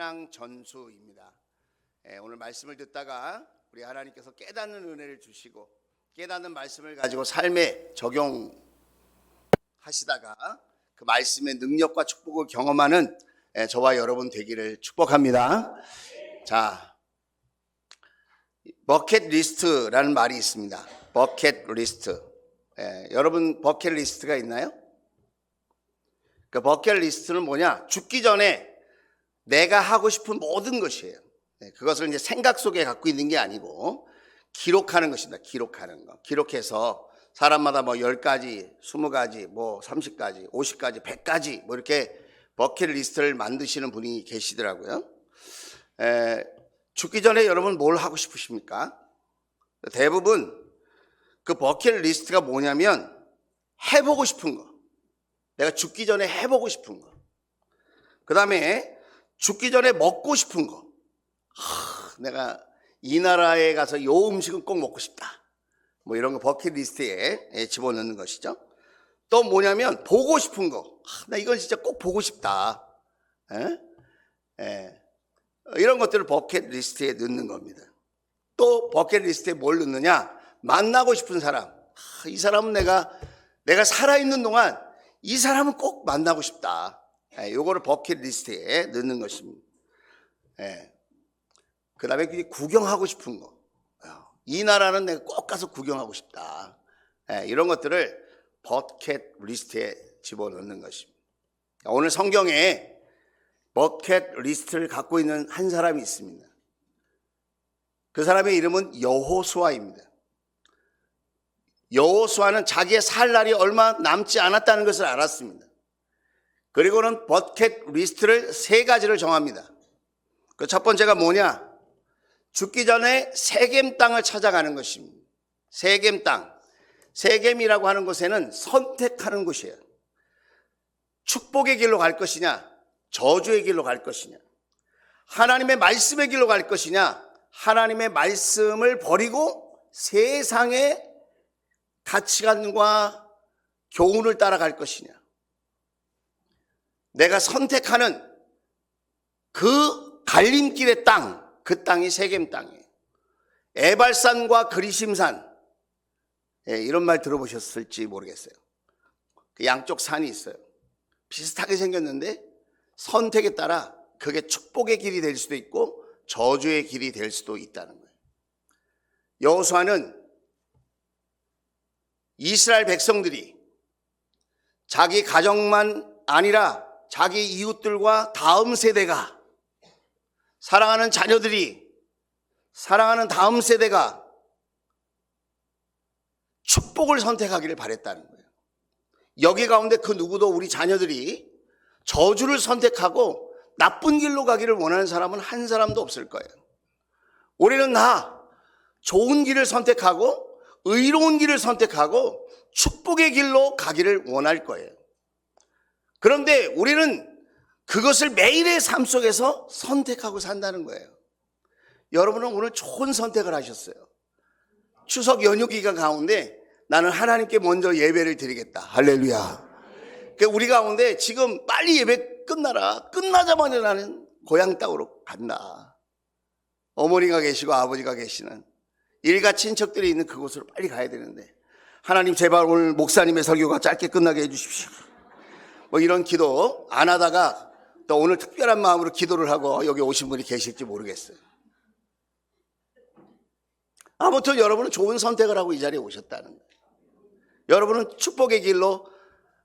신앙 전수입니다. 오늘 말씀을 듣다가 우리 하나님께서 깨닫는 은혜를 주시고 깨닫는 말씀을 가지고 삶에 적용하시다가 그 말씀의 능력과 축복을 경험하는 저와 여러분 되기를 축복합니다. 자, 버켓 리스트라는 말이 있습니다. 버켓 리스트. 여러분 버켓 리스트가 있나요? 그 버켓 리스트는 뭐냐? 죽기 전에 내가 하고 싶은 모든 것이에요. 그것을 이제 생각 속에 갖고 있는 게 아니고 기록하는 것입니다. 기록하는 거. 기록해서 사람마다 뭐 10가지, 20가지, 뭐 30가지, 50가지, 100가지 뭐 이렇게 버켓 리스트를 만드시는 분이 계시더라고요. 죽기 전에 여러분 뭘 하고 싶으십니까? 대부분 그 버켓 리스트가 뭐냐면 해보고 싶은 거. 내가 죽기 전에 해보고 싶은 거. 그 다음에 죽기 전에 먹고 싶은 거. 내가 이 나라에 가서 요 음식은 꼭 먹고 싶다. 뭐 이런 거 버킷리스트에 집어넣는 것이죠. 또 뭐냐면 보고 싶은 거. 나 이건 진짜 꼭 보고 싶다. 이런 것들을 버킷리스트에 넣는 겁니다. 또 버킷리스트에 뭘 넣느냐? 만나고 싶은 사람. 이 사람은 내가 살아있는 동안 이 사람은 꼭 만나고 싶다. 요거를 버킷리스트에 넣는 것입니다. 그 다음에 구경하고 싶은 거. 이 나라는 내가 꼭 가서 구경하고 싶다. 이런 것들을 버킷리스트에 집어넣는 것입니다. 오늘 성경에 버킷리스트를 갖고 있는 한 사람이 있습니다. 그 사람의 이름은 여호수아입니다. 여호수아는 자기의 살 날이 얼마 남지 않았다는 것을 알았습니다. 그리고는 버킷리스트를 3가지를 정합니다. 그 첫 번째가 뭐냐? 죽기 전에 세겜 땅을 찾아가는 것입니다. 세겜 땅. 세겜이라고 하는 곳에는 선택하는 곳이에요. 축복의 길로 갈 것이냐? 저주의 길로 갈 것이냐? 하나님의 말씀의 길로 갈 것이냐? 하나님의 말씀을 버리고 세상의 가치관과 교훈을 따라갈 것이냐? 내가 선택하는 그 갈림길의 땅, 그 땅이 세겜 땅이에요. 에발산과 그리심산, 이런 말 들어보셨을지 모르겠어요. 그 양쪽 산이 있어요. 비슷하게 생겼는데 선택에 따라 그게 축복의 길이 될 수도 있고 저주의 길이 될 수도 있다는 거예요. 여호수아는 이스라엘 백성들이 자기 가정만 아니라 자기 이웃들과 다음 세대가, 사랑하는 자녀들이, 사랑하는 다음 세대가 축복을 선택하기를 바랬다는 거예요. 여기 가운데 그 누구도 우리 자녀들이 저주를 선택하고 나쁜 길로 가기를 원하는 사람은 한 사람도 없을 거예요. 우리는 좋은 길을 선택하고 의로운 길을 선택하고 축복의 길로 가기를 원할 거예요. 그런데 우리는 그것을 매일의 삶 속에서 선택하고 산다는 거예요. 여러분은 오늘 좋은 선택을 하셨어요. 추석 연휴 기간 가운데 나는 하나님께 먼저 예배를 드리겠다. 할렐루야. 우리 가운데 지금 빨리 예배 끝나자마자 나는 고향 땅으로 간다. 어머니가 계시고 아버지가 계시는 일가 친척들이 있는 그곳으로 빨리 가야 되는데 하나님 제발 오늘 목사님의 설교가 짧게 끝나게 해주십시오. 뭐 이런 기도 안 하다가 또 오늘 특별한 마음으로 기도를 하고 여기 오신 분이 계실지 모르겠어요. 아무튼 여러분은 좋은 선택을 하고 이 자리에 오셨다는 거예요. 여러분은 축복의 길로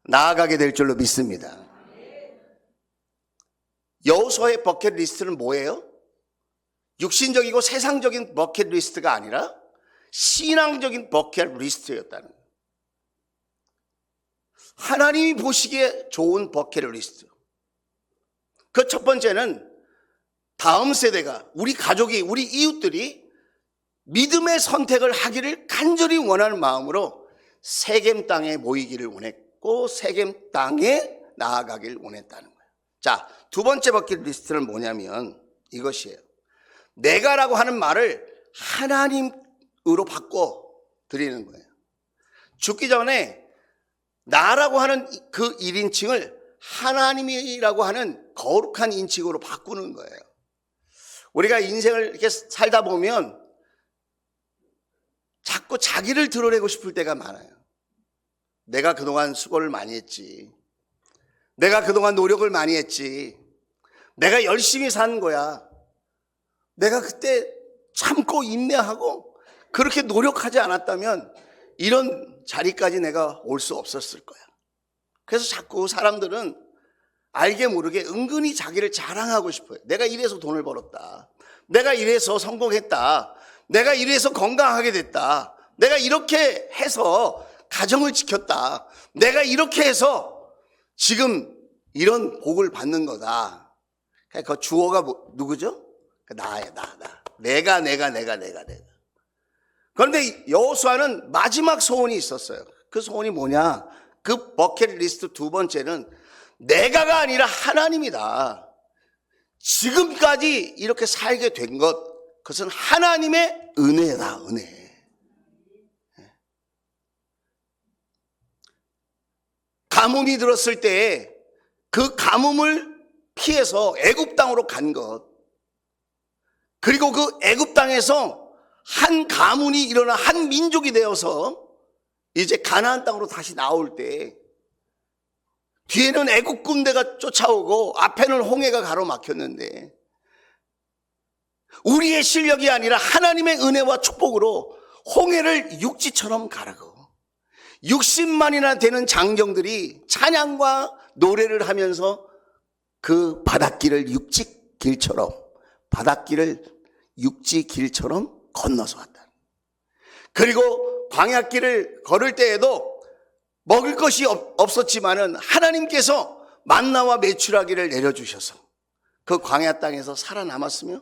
나아가게 될 줄로 믿습니다. 여호수아의 버킷리스트는 뭐예요? 육신적이고 세상적인 버킷리스트가 아니라 신앙적인 버킷리스트였다는 거예요. 하나님이 보시기에 좋은 버킷리스트. 그 첫 번째는 다음 세대가, 우리 가족이, 우리 이웃들이 믿음의 선택을 하기를 간절히 원하는 마음으로 세겜 땅에 모이기를 원했고 세겜 땅에 나아가길 원했다는 거예요. 자, 두 번째 버킷리스트는 뭐냐면 이것이에요. 내가라고 하는 말을 하나님으로 바꿔 드리는 거예요. 죽기 전에 나라고 하는 그 1인칭을 하나님이라고 하는 거룩한 인식으로 바꾸는 거예요. 우리가 인생을 이렇게 살다 보면 자꾸 자기를 드러내고 싶을 때가 많아요. 내가 그동안 수고를 많이 했지. 내가 그동안 노력을 많이 했지. 내가 열심히 산 거야. 내가 그때 참고 인내하고 그렇게 노력하지 않았다면 이런 자리까지 내가 올 수 없었을 거야. 그래서 자꾸 사람들은 알게 모르게 은근히 자기를 자랑하고 싶어요. 내가 이래서 돈을 벌었다. 내가 이래서 성공했다. 내가 이래서 건강하게 됐다. 내가 이렇게 해서 가정을 지켰다. 내가 이렇게 해서 지금 이런 복을 받는 거다. 그 주어가 누구죠? 나야, 나. 내가. 그런데 여호수아는 마지막 소원이 있었어요. 그 소원이 뭐냐? 그 버킷리스트 두 번째는 내가가 아니라 하나님이다. 지금까지 이렇게 살게 된 것, 그것은 하나님의 은혜다, 은혜. 가뭄이 들었을 때 그 가뭄을 피해서 애굽 땅으로 간 것, 그리고 그 애굽 땅에서 한 가문이 일어나 한 민족이 되어서 이제 가나안 땅으로 다시 나올 때 뒤에는 애굽 군대가 쫓아오고 앞에는 홍해가 가로막혔는데 우리의 실력이 아니라 하나님의 은혜와 축복으로 홍해를 육지처럼 가르고 60만이나 되는 장정들이 찬양과 노래를 하면서 그 바닷길을 육지길처럼 건너서 왔다. 그리고 광야길을 걸을 때에도 먹을 것이 없었지만은 하나님께서 만나와 메추라기를 내려주셔서 그 광야 땅에서 살아남았으며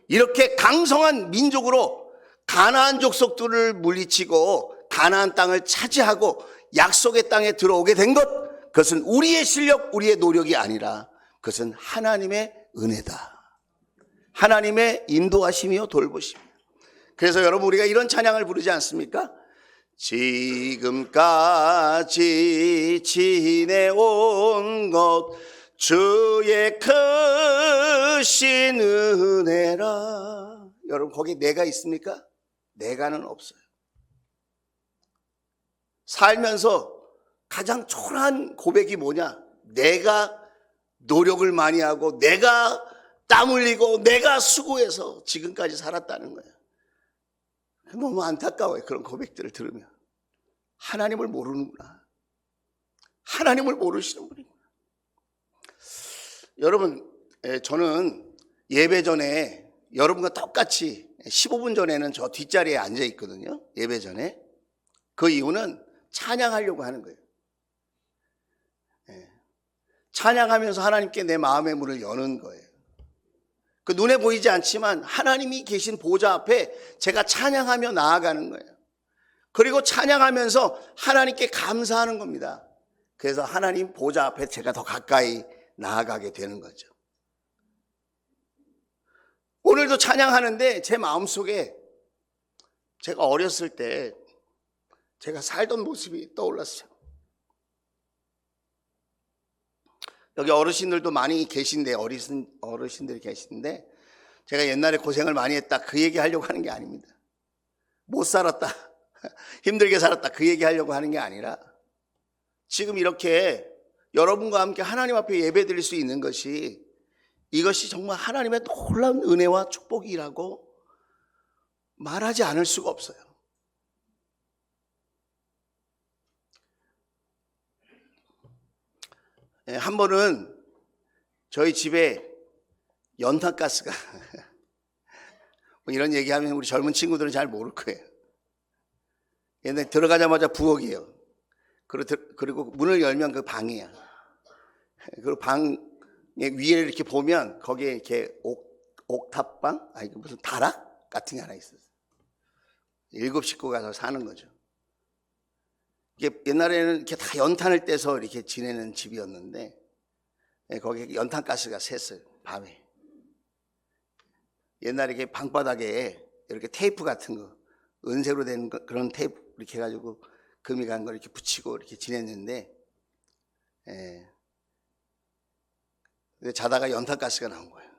이렇게 강성한 민족으로 가나안 족속들을 물리치고 가나안 땅을 차지하고 약속의 땅에 들어오게 된 것, 그것은 우리의 실력, 우리의 노력이 아니라 그것은 하나님의 은혜다. 하나님의 인도하심이요 돌보심이요. 그래서 여러분 우리가 이런 찬양을 부르지 않습니까? 지금까지 지내온 것 주의 크신 은혜라. 여러분 거기 내가 있습니까? 내가는 없어요. 살면서 가장 초라한 고백이 뭐냐? 내가 노력을 많이 하고 내가 땀 흘리고 내가 수고해서 지금까지 살았다는 거예요. 너무 안타까워요. 그런 고백들을 들으면. 하나님을 모르는구나. 하나님을 모르시는 분이구나. 여러분, 저는 예배 전에 여러분과 똑같이 15분 전에는 저 뒷자리에 앉아 있거든요. 예배 전에. 그 이유는 찬양하려고 하는 거예요. 찬양하면서 하나님께 내 마음의 문을 여는 거예요. 그 눈에 보이지 않지만 하나님이 계신 보좌 앞에 제가 찬양하며 나아가는 거예요. 그리고 찬양하면서 하나님께 감사하는 겁니다. 그래서 하나님 보좌 앞에 제가 더 가까이 나아가게 되는 거죠. 오늘도 찬양하는데 제 마음속에 제가 어렸을 때 제가 살던 모습이 떠올랐어요. 여기 어르신들도 많이 계신데, 어르신들이 계신데, 제가 옛날에 고생을 많이 했다, 그 얘기 하려고 하는 게 아닙니다. 못 살았다, 힘들게 살았다, 그 얘기 하려고 하는 게 아니라, 지금 이렇게 여러분과 함께 하나님 앞에 예배 드릴 수 있는 것이, 이것이 정말 하나님의 놀라운 은혜와 축복이라고 말하지 않을 수가 없어요. 한 번은 저희 집에 연탄가스가 이런 얘기하면 우리 젊은 친구들은 잘 모를 거예요. 옛날에 들어가자마자 부엌이에요. 그리고 문을 열면 그 방이야. 그리고 방 위에 이렇게 보면 거기에 이렇게 옥탑방? 아니 무슨 다락 같은 게 하나 있었어요. 7 식구가 가서 사는 거죠. 이게 옛날에는 이렇게 다 연탄을 떼서 이렇게 지내는 집이었는데 거기에 연탄가스가 샜어요. 밤에. 옛날에 이렇게 방바닥에 이렇게 테이프 같은 거, 은색으로 된 그런 테이프 이렇게 해가지고 금이 간 걸 이렇게 붙이고 이렇게 지냈는데 근데 자다가 연탄가스가 나온 거예요.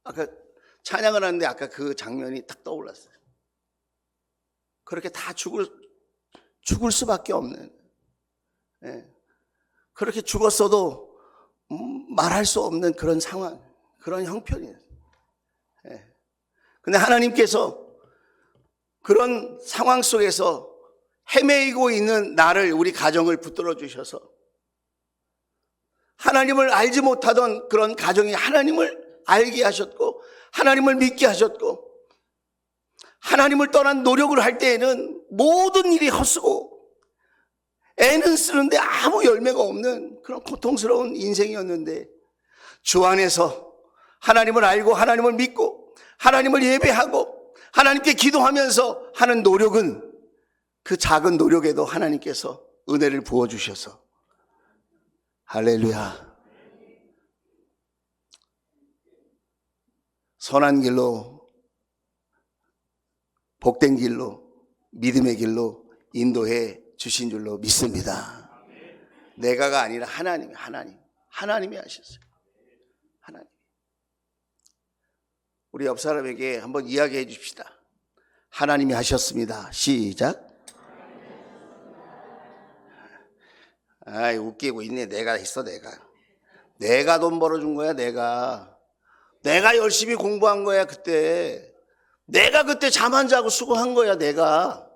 아까 찬양을 하는데 아까 그 장면이 딱 떠올랐어요. 그렇게 다 죽을 수밖에 없는, 그렇게 죽었어도 말할 수 없는 그런 상황, 그런 형편이에요. 근데 하나님께서 그런 상황 속에서 헤매이고 있는 나를, 우리 가정을 붙들어 주셔서 하나님을 알지 못하던 그런 가정이 하나님을 알게 하셨고, 하나님을 믿게 하셨고, 하나님을 떠난 노력을 할 때에는 모든 일이 헛수고 애는 쓰는데 아무 열매가 없는 그런 고통스러운 인생이었는데, 주 안에서 하나님을 알고 하나님을 믿고 하나님을 예배하고 하나님께 기도하면서 하는 노력은, 그 작은 노력에도 하나님께서 은혜를 부어주셔서, 할렐루야, 선한 길로, 복된 길로, 믿음의 길로 인도해 주신 줄로 믿습니다. 내가가 아니라 하나님이 하셨어요. 하나님. 우리 옆 사람에게 한번 이야기해 줍시다. 하나님이 하셨습니다. 시작. 아이, 웃기고 있네. 내가 했어. 내가 돈 벌어준 거야. 내가 열심히 공부한 거야. 내가 그때 잠 안 자고 수고한 거야. 내가.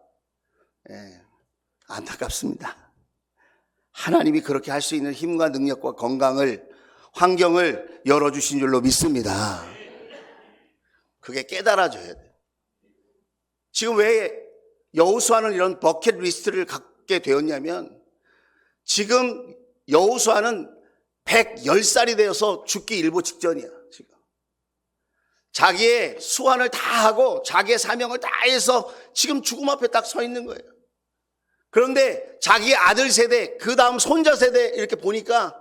안타깝습니다. 하나님이 그렇게 할 수 있는 힘과 능력과 건강을, 환경을 열어주신 줄로 믿습니다. 그게 깨달아져야 돼요. 지금 왜 여호수아는 이런 버킷리스트를 갖게 되었냐면, 지금 여호수아는 110살이 되어서 죽기 일보 직전이야. 지금 자기의 수완을 다 하고 자기의 사명을 다 해서 지금 죽음 앞에 딱 서 있는 거예요. 그런데 자기의 아들 세대, 그 다음 손자 세대 이렇게 보니까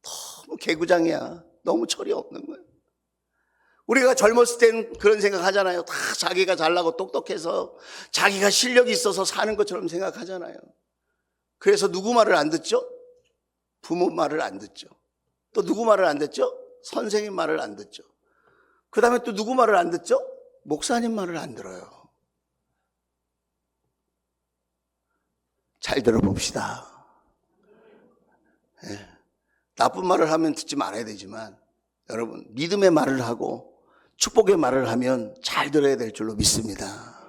너무 개구장이야. 너무 철이 없는 거예요. 우리가 젊었을 때는 그런 생각 하잖아요. 다 자기가 잘나고 똑똑해서 자기가 실력이 있어서 사는 것처럼 생각하잖아요. 그래서 누구 말을 안 듣죠? 부모 말을 안 듣죠. 또 누구 말을 안 듣죠? 선생님 말을 안 듣죠. 그 다음에 또 누구 말을 안 듣죠? 목사님 말을 안 들어요. 잘 들어봅시다. 나쁜 말을 하면 듣지 말아야 되지만, 여러분, 믿음의 말을 하고 축복의 말을 하면 잘 들어야 될 줄로 믿습니다.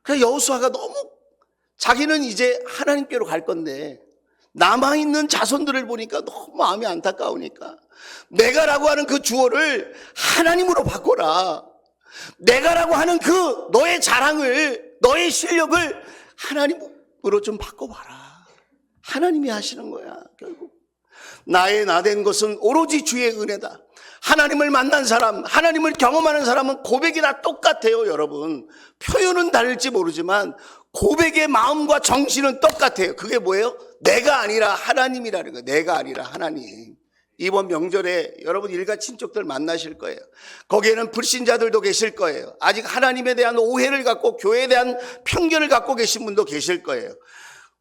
그래서 여호수아가 너무, 자기는 이제 하나님께로 갈 건데 남아있는 자손들을 보니까 너무 마음이 안타까우니까, 내가라고 하는 그 주어를 하나님으로 바꿔라. 내가라고 하는 그 너의 자랑을, 너의 실력을 하나님으로 좀 바꿔봐라. 하나님이 하시는 거야. 결국 나의 나된 것은 오로지 주의 은혜다. 하나님을 만난 사람, 하나님을 경험하는 사람은 고백이 다 똑같아요. 여러분, 표현은 다를지 모르지만 고백의 마음과 정신은 똑같아요. 그게 뭐예요? 내가 아니라 하나님이라는 거예요. 내가 아니라 하나님. 이번 명절에 여러분 일가 친척들 만나실 거예요. 거기에는 불신자들도 계실 거예요. 아직 하나님에 대한 오해를 갖고 교회에 대한 편견을 갖고 계신 분도 계실 거예요.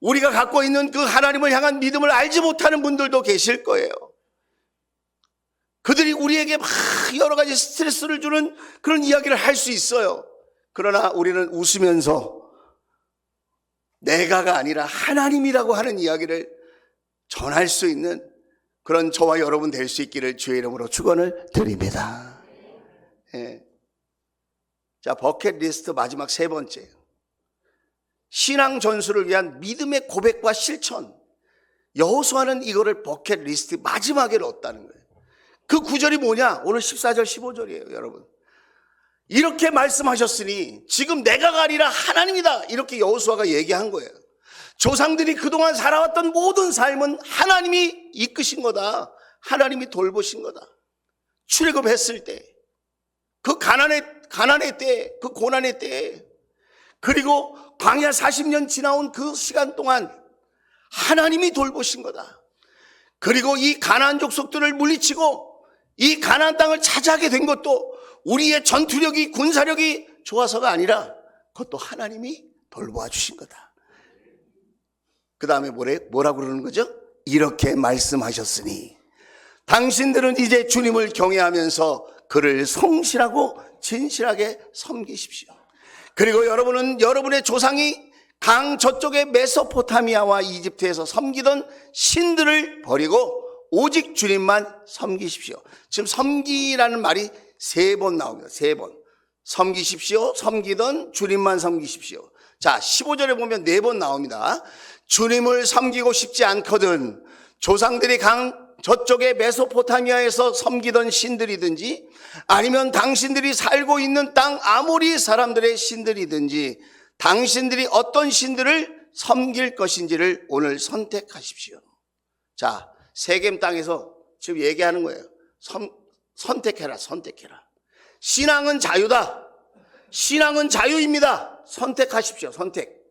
우리가 갖고 있는 그 하나님을 향한 믿음을 알지 못하는 분들도 계실 거예요. 그들이 우리에게 막 여러 가지 스트레스를 주는 그런 이야기를 할 수 있어요. 그러나 우리는 웃으면서 내가가 아니라 하나님이라고 하는 이야기를 전할 수 있는 그런 저와 여러분 될 수 있기를 주의 이름으로 축원을 드립니다. 자, 버킷리스트 마지막 세 번째, 신앙 전수를 위한 믿음의 고백과 실천. 여호수아는 이거를 버킷리스트 마지막에 넣었다는 거예요. 그 구절이 뭐냐? 오늘 14절 15절이에요. 여러분, 이렇게 말씀하셨으니 지금 내가가 아니라 하나님이다, 이렇게 여호수아가 얘기한 거예요. 조상들이 그동안 살아왔던 모든 삶은 하나님이 이끄신 거다. 하나님이 돌보신 거다. 출애굽했을 때, 그 가난의 때, 그 고난의 때, 그리고 광야 40년 지나온 그 시간 동안 하나님이 돌보신 거다. 그리고 이 가나안 족속들을 물리치고 이 가나안 땅을 차지하게 된 것도 우리의 전투력이, 군사력이 좋아서가 아니라 그것도 하나님이 돌보아 주신 거다. 그 다음에 뭐라고 그러는 거죠? 이렇게 말씀하셨으니 당신들은 이제 주님을 경외하면서 그를 성실하고 진실하게 섬기십시오. 그리고 여러분은 여러분의 조상이 강 저쪽의 메소포타미아와 이집트에서 섬기던 신들을 버리고 오직 주님만 섬기십시오. 지금 섬기라는 말이 3번 나옵니다. 3번. 섬기십시오. 섬기던 주님만 섬기십시오. 자, 15절에 보면 4번 나옵니다. 주님을 섬기고 싶지 않거든 조상들이 강 저쪽의 메소포타미아에서 섬기던 신들이든지 아니면 당신들이 살고 있는 땅 아모리 사람들의 신들이든지 당신들이 어떤 신들을 섬길 것인지를 오늘 선택하십시오. 자, 세겜 땅에서 지금 얘기하는 거예요. 선택해라. 신앙은 자유다. 신앙은 자유입니다. 선택하십시오. 선택.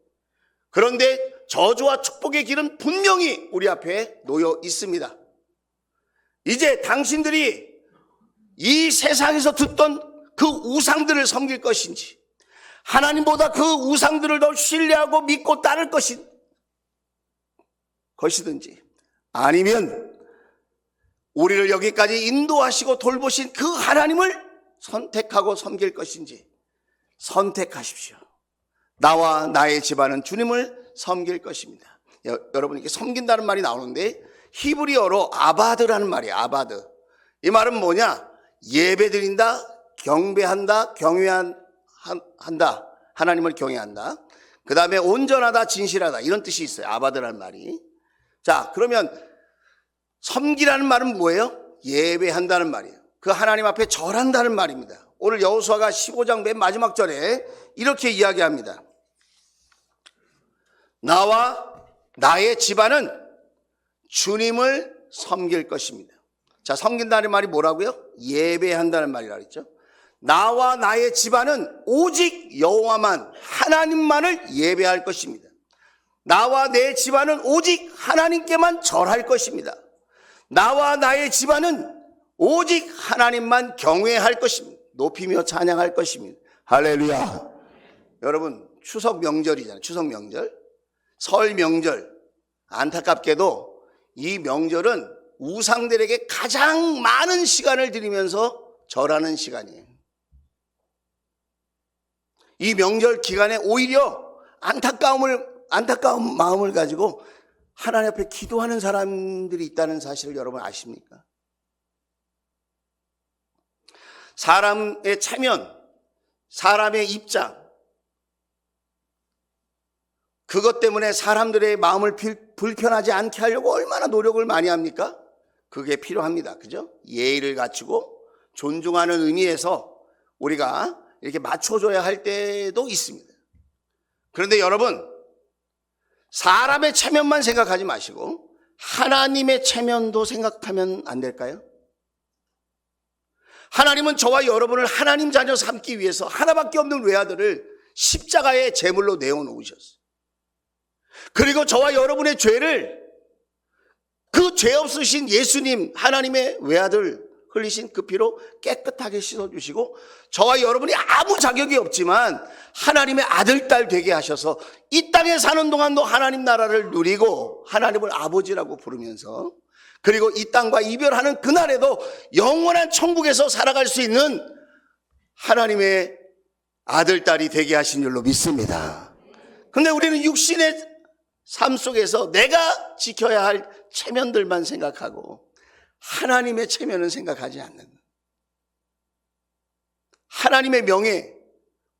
그런데 저주와 축복의 길은 분명히 우리 앞에 놓여 있습니다. 이제 당신들이 이 세상에서 듣던 그 우상들을 섬길 것인지 하나님보다 그 우상들을 더 신뢰하고 믿고 따를 것이든지 아니면 우리를 여기까지 인도하시고 돌보신 그 하나님을 선택하고 섬길 것인지 선택하십시오. 나와 나의 집안은 주님을 섬길 것입니다. 여러분 이렇게 섬긴다는 말이 나오는데 히브리어로 아바드라는 말이에요. 아바드. 이 말은 뭐냐? 예배드린다, 경배한다, 경외한다, 하나님을 경외한다. 그 다음에 온전하다, 진실하다 이런 뜻이 있어요. 아바드라는 말이. 자, 그러면 섬기라는 말은 뭐예요? 예배한다는 말이에요. 그 하나님 앞에 절한다는 말입니다. 오늘 여호수아가 15장 맨 마지막 절에 이렇게 이야기합니다. 나와 나의 집안은 주님을 섬길 것입니다. 자, 섬긴다는 말이 뭐라고요? 예배한다는 말이라고 했죠. 나와 나의 집안은 오직 여호와만 하나님만을 예배할 것입니다. 나와 내 집안은 오직 하나님께만 절할 것입니다. 나와 나의 집안은 오직 하나님만 경외할 것입니다. 높이며 찬양할 것입니다. 할렐루야. 여러분 추석 명절이잖아요. 추석 명절, 설 명절. 안타깝게도 이 명절은 우상들에게 가장 많은 시간을 들이면서 절하는 시간이에요. 이 명절 기간에 오히려 안타까운 마음을 가지고 하나님 앞에 기도하는 사람들이 있다는 사실을 여러분 아십니까? 사람의 체면, 사람의 입장, 그것 때문에 사람들의 마음을 불편하지 않게 하려고 얼마나 노력을 많이 합니까? 그게 필요합니다. 그죠? 예의를 갖추고 존중하는 의미에서 우리가 이렇게 맞춰줘야 할 때도 있습니다. 그런데 여러분, 사람의 체면만 생각하지 마시고 하나님의 체면도 생각하면 안 될까요? 하나님은 저와 여러분을 하나님 자녀 삼기 위해서 하나밖에 없는 외아들을 십자가의 제물로 내어놓으셨어요. 그리고 저와 여러분의 죄를 그 죄 없으신 예수님 하나님의 외아들 흘리신 그 피로 깨끗하게 씻어주시고 저와 여러분이 아무 자격이 없지만 하나님의 아들, 딸 되게 하셔서 이 땅에 사는 동안도 하나님 나라를 누리고 하나님을 아버지라고 부르면서 그리고 이 땅과 이별하는 그날에도 영원한 천국에서 살아갈 수 있는 하나님의 아들, 딸이 되게 하신 줄로 믿습니다. 근데 우리는 육신의 삶 속에서 내가 지켜야 할 체면들만 생각하고 하나님의 체면은 생각하지 않는, 하나님의 명예,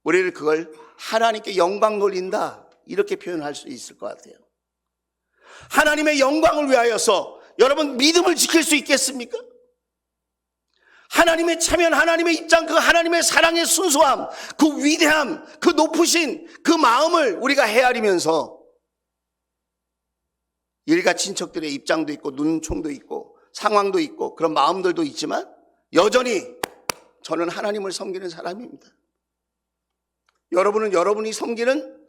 우리를 그걸 하나님께 영광 돌린다 이렇게 표현할 수 있을 것 같아요. 하나님의 영광을 위하여서 여러분 믿음을 지킬 수 있겠습니까? 하나님의 체면, 하나님의 입장, 그 하나님의 사랑의 순수함, 그 위대함, 그 높으신 그 마음을 우리가 헤아리면서 일가 친척들의 입장도 있고 눈총도 있고 상황도 있고 그런 마음들도 있지만 여전히 저는 하나님을 섬기는 사람입니다. 여러분은 여러분이 섬기는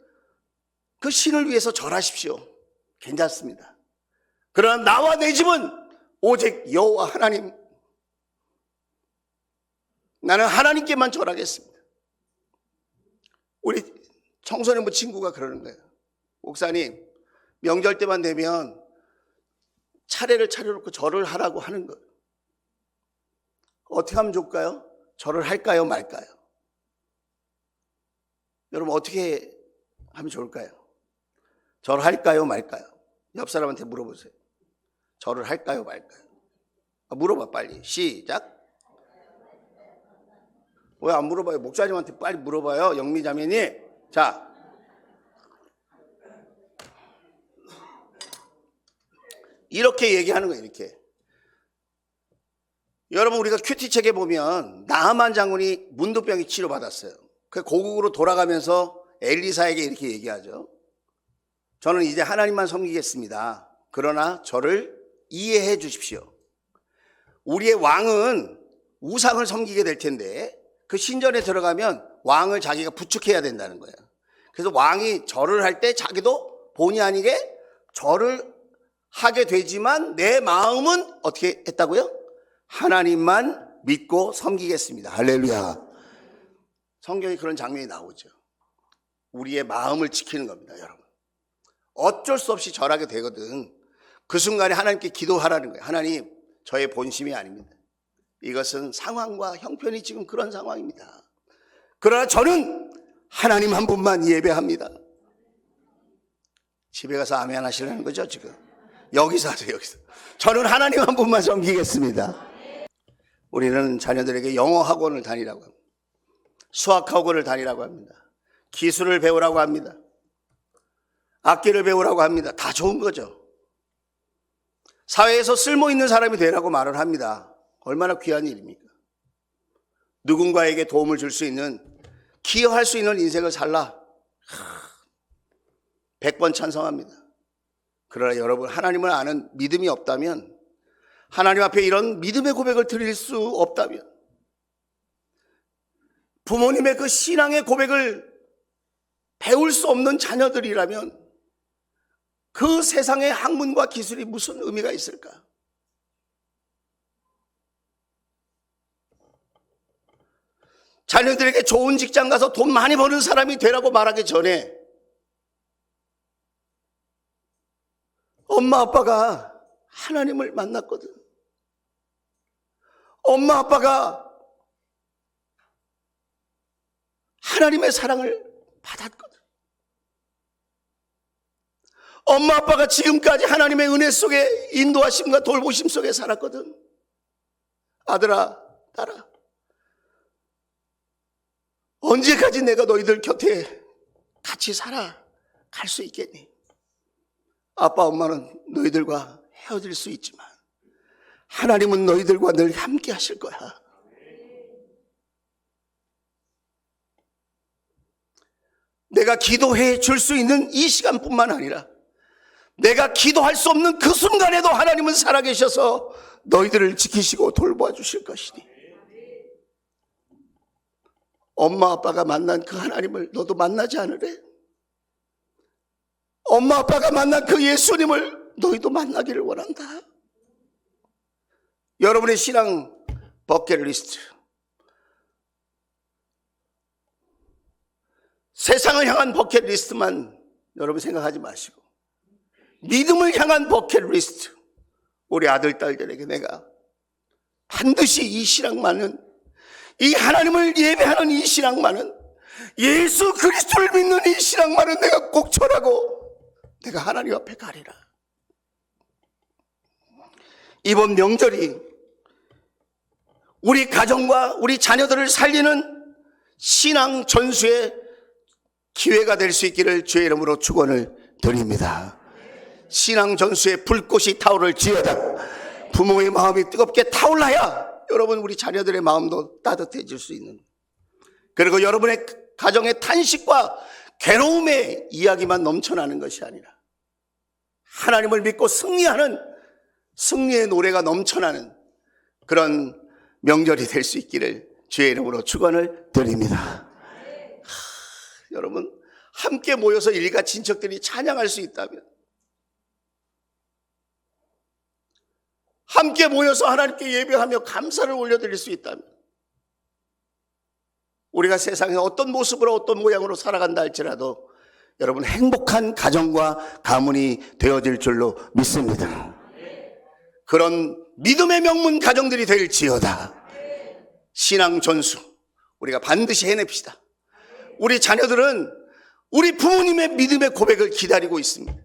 그 신을 위해서 절하십시오. 괜찮습니다. 그러나 나와 내 집은 오직 여호와 하나님, 나는 하나님께만 절하겠습니다. 우리 청소년부 친구가 그러는 거예요. 목사님, 명절 때만 되면 차례를 차려놓고 절을 하라고 하는 거예요. 어떻게 하면 좋을까요? 절을 할까요, 말까요? 여러분 어떻게 하면 좋을까요? 절을 할까요, 말까요? 옆 사람한테 물어보세요. 절을 할까요, 말까요? 물어봐 빨리. 시작. 왜 안 물어봐요? 목사님한테 빨리 물어봐요. 영미자매니. 자, 이렇게 얘기하는 거예요. 이렇게. 여러분 우리가 큐티책에 보면 나하만 장군이 문둥병이 치료받았어요. 그 고국으로 돌아가면서 엘리사에게 이렇게 얘기하죠. 저는 이제 하나님만 섬기겠습니다. 그러나 저를 이해해 주십시오. 우리의 왕은 우상을 섬기게 될 텐데 그 신전에 들어가면 왕을 자기가 부축해야 된다는 거예요. 그래서 왕이 절을 할 때 자기도 본의 아니게 절을 하게 되지만 내 마음은 어떻게 했다고요? 하나님만 믿고 섬기겠습니다. 할렐루야. 성경에 그런 장면이 나오죠. 우리의 마음을 지키는 겁니다, 여러분. 어쩔 수 없이 절하게 되거든. 그 순간에 하나님께 기도하라는 거예요. 하나님, 저의 본심이 아닙니다. 이것은 상황과 형편이 지금 그런 상황입니다. 그러나 저는 하나님 한 분만 예배합니다. 집에 가서 아멘 하시려는 거죠, 지금? 여기서 하세요, 여기서. 저는 하나님 한 분만 섬기겠습니다. 우리는 자녀들에게 영어 학원을 다니라고 합니다. 수학 학원을 다니라고 합니다. 기술을 배우라고 합니다. 악기를 배우라고 합니다. 다 좋은 거죠. 사회에서 쓸모 있는 사람이 되라고 말을 합니다. 얼마나 귀한 일입니까? 누군가에게 도움을 줄 수 있는, 기여할 수 있는 인생을 살라. 100번 찬성합니다. 그러나 여러분, 하나님을 아는 믿음이 없다면, 하나님 앞에 이런 믿음의 고백을 드릴 수 없다면, 부모님의 그 신앙의 고백을 배울 수 없는 자녀들이라면 그 세상의 학문과 기술이 무슨 의미가 있을까? 자녀들에게 좋은 직장 가서 돈 많이 버는 사람이 되라고 말하기 전에 엄마 아빠가 하나님을 만났거든. 엄마 아빠가 하나님의 사랑을 받았거든. 엄마 아빠가 지금까지 하나님의 은혜 속에 인도하심과 돌보심 속에 살았거든. 아들아, 딸아, 언제까지 내가 너희들 곁에 같이 살아갈 수 있겠니? 아빠 엄마는 너희들과 헤어질 수 있지만 하나님은 너희들과 늘 함께 하실 거야. 내가 기도해 줄 수 있는 이 시간뿐만 아니라 내가 기도할 수 없는 그 순간에도 하나님은 살아계셔서 너희들을 지키시고 돌보아 주실 것이니 엄마 아빠가 만난 그 하나님을 너도 만나지 않으래? 엄마 아빠가 만난 그 예수님을 너희도 만나기를 원한다. 여러분의 신앙 버킷리스트, 세상을 향한 버킷리스트만 여러분 생각하지 마시고 믿음을 향한 버킷리스트, 우리 아들 딸들에게 내가 반드시 이 신앙만은, 이 하나님을 예배하는 이 신앙만은, 예수 그리스도를 믿는 이 신앙만은 내가 꼭 전하고 내가 하나님 앞에 가리라. 이번 명절이 우리 가정과 우리 자녀들을 살리는 신앙 전수의 기회가 될 수 있기를 주의 이름으로 축원을 드립니다. 신앙 전수의 불꽃이 타오를지어다. 부모의 마음이 뜨겁게 타올라야 여러분 우리 자녀들의 마음도 따뜻해질 수 있는, 그리고 여러분의 가정의 탄식과 괴로움의 이야기만 넘쳐나는 것이 아니라 하나님을 믿고 승리하는 승리의 노래가 넘쳐나는 그런 명절이 될 수 있기를 주의 이름으로 축원을 드립니다. 여러분 함께 모여서 일가 친척들이 찬양할 수 있다면, 함께 모여서 하나님께 예배하며 감사를 올려드릴 수 있다면, 우리가 세상에 어떤 모습으로 어떤 모양으로 살아간다 할지라도 여러분 행복한 가정과 가문이 되어질 줄로 믿습니다. 그런 믿음의 명문 가정들이 될지어다. 신앙 전수 우리가 반드시 해냅시다. 우리 자녀들은 우리 부모님의 믿음의 고백을 기다리고 있습니다.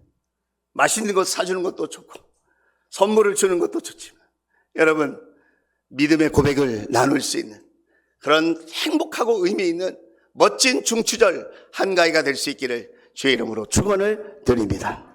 맛있는 것 사주는 것도 좋고 선물을 주는 것도 좋지만 여러분 믿음의 고백을 나눌 수 있는 그런 행복하고 의미 있는 멋진 중추절 한가위가 될 수 있기를 주의 이름으로 축원을 드립니다.